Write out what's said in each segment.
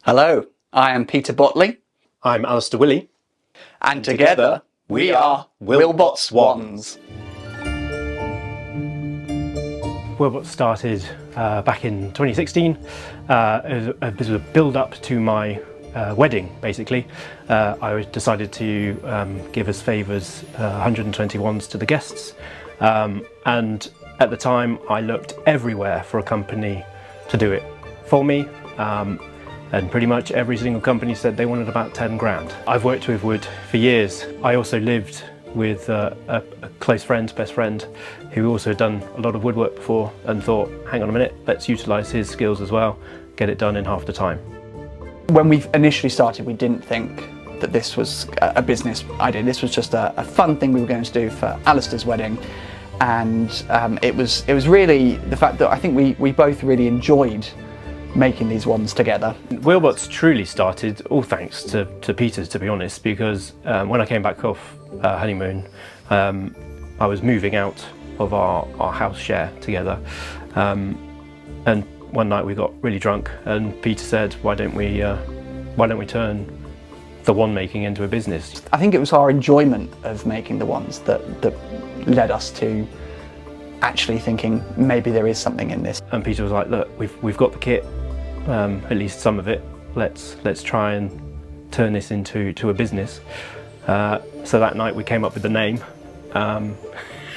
Hello, I am Peter Botley. I'm Alistair Willie. And together we are Willbott's Wands. Willbott started back in 2016. It was a build-up to my wedding, basically. I decided to give as favours 120 wands to the guests. And at the time, I looked everywhere for a company to do it for me. And pretty much every single company said they wanted about 10 grand. I've worked with wood for years. I also lived with a close friend, best friend, who also had done a lot of woodwork before and thought, hang on a minute, let's utilise his skills as well, get it done in half the time. When we initially started, we didn't think that this was a business idea. This was just a fun thing we were going to do for Alistair's wedding. And it was really the fact that I think we both really enjoyed making these wands together. Willbott's truly started all thanks to Peter, to be honest, because when I came back off honeymoon, I was moving out of our house share together, and one night we got really drunk and Peter said, why don't we turn the wand making into a business? I think it was our enjoyment of making the wands that led us to actually thinking maybe there is something in this. And Peter was like, look, we've got the kit, at least some of it, let's try and turn this into a business. So that night we came up with the name, and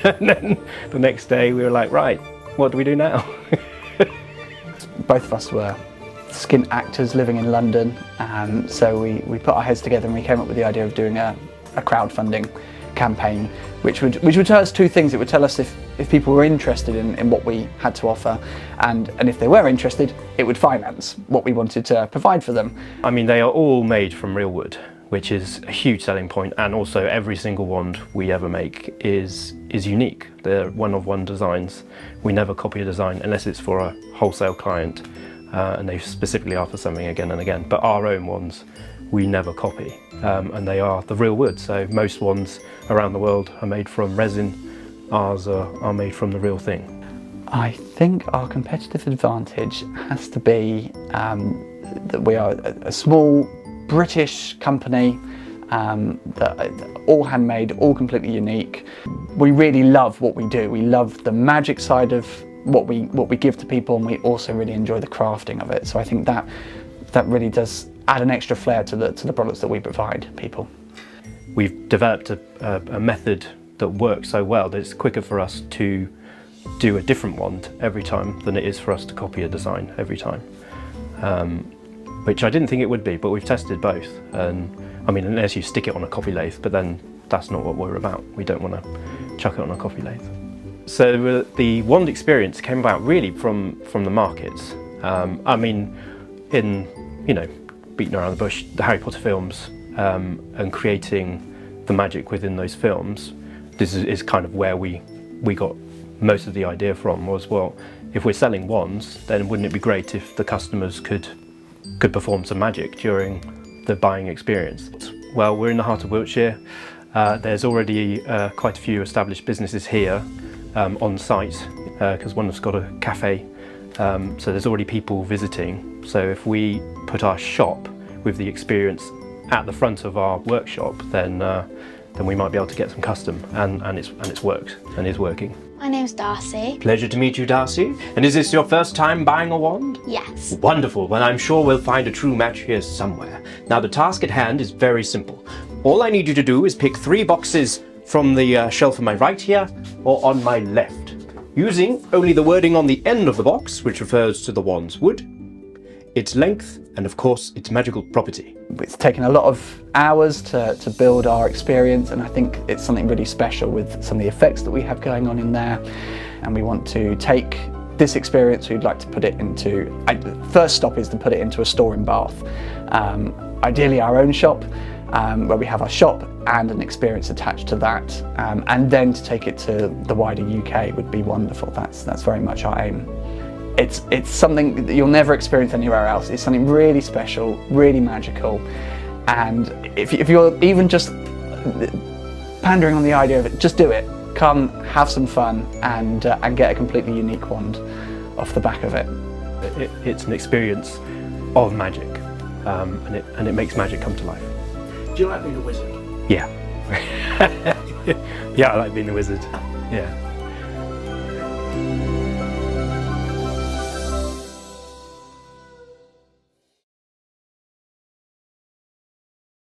then the next day we were like, right, what do we do now? Both of us were skint actors living in London, so we put our heads together and we came up with the idea of doing a crowdfunding campaign, which would tell us two things. It would tell us if people were interested in what we had to offer, and if they were interested, it would finance what we wanted to provide for them. I mean, they are all made from real wood, which is a huge selling point, and also every single wand we ever make is unique. They're one-of-one designs. We never copy a design unless it's for a wholesale client, and they specifically ask for something again and again. But our own wands, we never copy, and they are the real wood. So most wands around the world are made from resin. Ours are made from the real thing. I think our competitive advantage has to be that we are a small British company, that all handmade, all completely unique. We really love what we do. We love the magic side of what we give to people, and we also really enjoy the crafting of it. So I think that really does add an extra flair to the products that we provide people. We've developed a method that works so well that it's quicker for us to do a different wand every time than it is for us to copy a design every time. Which I didn't think it would be, but we've tested both. And I mean, unless you stick it on a copy lathe, but then that's not what we're about. We don't want to chuck it on a copy lathe. So the wand experience came about really from the markets. I mean, in, beating around the bush, the Harry Potter films, and creating the magic within those films, this is kind of where we got most of the idea from. Was, well, if we're selling wands, then wouldn't it be great if the customers could perform some magic during the buying experience? Well, we're in the heart of Wiltshire. There's already quite a few established businesses here on site, because one has got a cafe, so there's already people visiting. So if we put our shop with the experience at the front of our workshop, then we might be able to get some custom, and it's worked and is working. My name's Darcy. Pleasure to meet you, Darcy. And is this your first time buying a wand? Yes. Wonderful. Well, I'm sure we'll find a true match here somewhere. Now, the task at hand is very simple. All I need you to do is pick 3 boxes from the shelf on my right here, or on my left, using only the wording on the end of the box, which refers to the wand's wood, its length, and of course, its magical property. It's taken a lot of hours to build our experience, and I think it's something really special with some of the effects that we have going on in there. And we want to take this experience, we'd like to put it into, first stop is to put it into a store in Bath. Ideally our own shop, where we have our shop and an experience attached to that. And then to take it to the wider UK would be wonderful. That's very much our aim. It's something that you'll never experience anywhere else. It's something really special, really magical. And if you're even just pandering on the idea of it, just do it. Come, have some fun, and get a completely unique wand off the back of it. It's an experience of magic, and it makes magic come to life. Do you like being a wizard? Yeah. Yeah, I like being a wizard. Yeah.